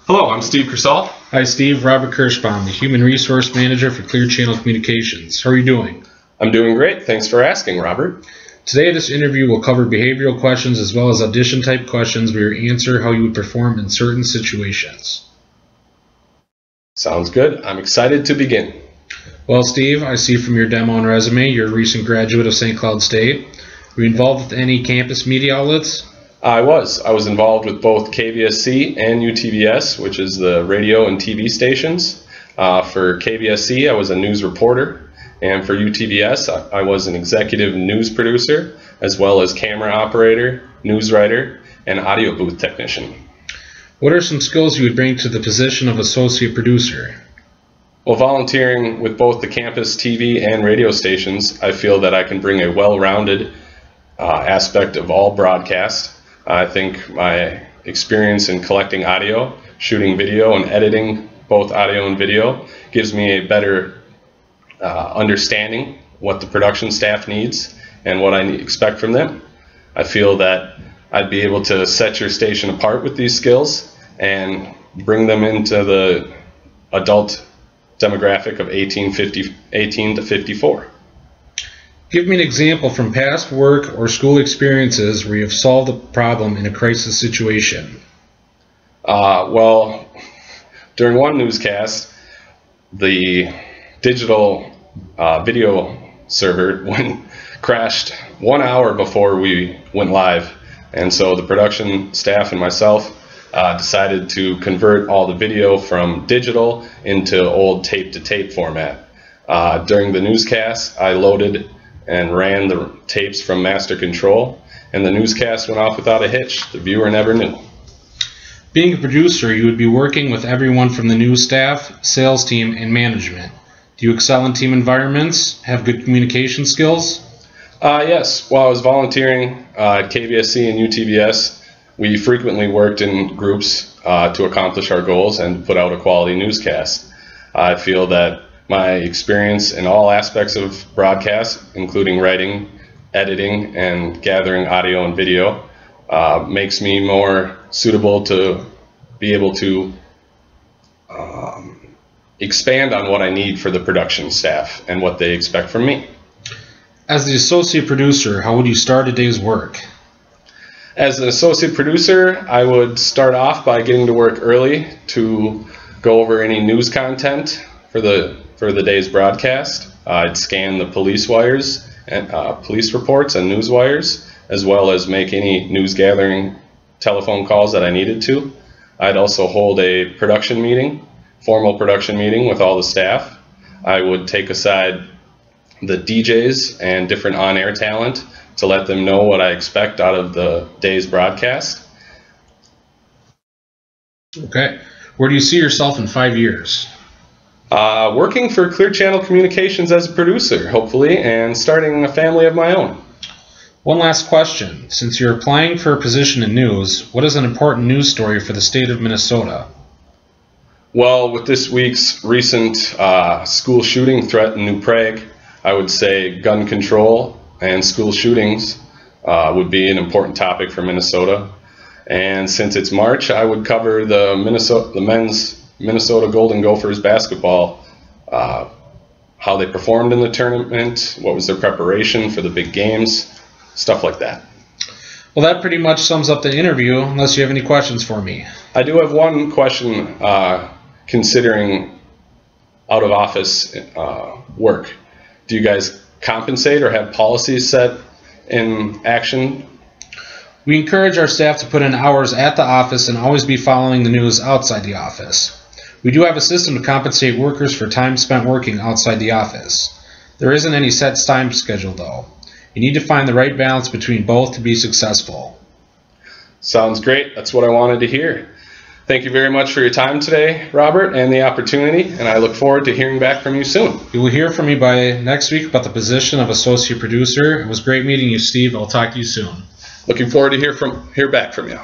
Hello, I'm Steve Crisall. Hi Steve, Robert Kirschbaum, the Human Resource Manager for Clear Channel Communications. How are you doing? I'm doing great. Thanks for asking, Robert. Today this interview will cover behavioral questions as well as audition type questions where you answer how you would perform in certain situations. Sounds good. I'm excited to begin. Well Steve, I see from your demo and resume you're a recent graduate of St. Cloud State. Were you involved with any campus media outlets? I was involved with both KVSC and UTVS, which is the radio and TV stations. For KVSC, I was a news reporter, and for UTVS, I was an executive news producer, as well as camera operator, news writer, and audio booth technician. What are some skills you would bring to the position of associate producer? Well, volunteering with both the campus TV and radio stations, I feel that I can bring a well-rounded aspect of all broadcast. I think my experience in collecting audio, shooting video, and editing both audio and video gives me a better understanding what the production staff needs and what I expect from them. I feel that I'd be able to set your station apart with these skills and bring them into the adult demographic of 18 to 54. Give me an example from past work or school experiences where you have solved a problem in a crisis situation. Well, during one newscast, the digital video server crashed 1 hour before we went live, and so the production staff and myself decided to convert all the video from digital into old tape-to-tape format. During the newscast, I loaded and ran the tapes from master control, and the newscast went off without a hitch. The viewer never knew. Being a producer, you would be working with everyone from the news staff, sales team, and management. Do you excel in team environments? Have good communication skills? Yes. While I was volunteering at KVSC and UTVS, we frequently worked in groups to accomplish our goals and put out a quality newscast. I feel that my experience in all aspects of broadcast, including writing, editing, and gathering audio and video, makes me more suitable to be able to expand on what I need for the production staff and what they expect from me. As the associate producer, how would you start a day's work? As an associate producer, I would start off by getting to work early to go over any news content for the day's broadcast. I'd scan the police wires and police reports and news wires, as well as make any news gathering telephone calls that I needed to. I'd also hold a production meeting, formal production meeting with all the staff. I would take aside the DJs and different on-air talent to let them know what I expect out of the day's broadcast. Okay. Where do you see yourself in 5 years? Working for Clear Channel Communications as a producer, hopefully, and starting a family of my own. One last question. Since you're applying for a position in news, what is an important news story for the state of Minnesota? Well, with this week's recent school shooting threat in New Prague, I would say gun control and school shootings would be an important topic for Minnesota. And since it's March, I would cover the men's Minnesota Golden Gophers basketball, how they performed in the tournament, what was their preparation for the big games, stuff like that. Well, that pretty much sums up the interview, unless you have any questions for me. I do have one question considering out-of-office work. Do you guys compensate or have policies set in action? We encourage our staff to put in hours at the office and always be following the news outside the office. We do have a system to compensate workers for time spent working outside the office. There isn't any set time schedule though. You need to find the right balance between both to be successful. Sounds great. That's what I wanted to hear. Thank you very much for your time today, Robert, and the opportunity, and I look forward to hearing back from you soon. You will hear from me by next week about the position of associate producer. It was great meeting you, Steve. I'll talk to you soon. Looking forward to hear back from you.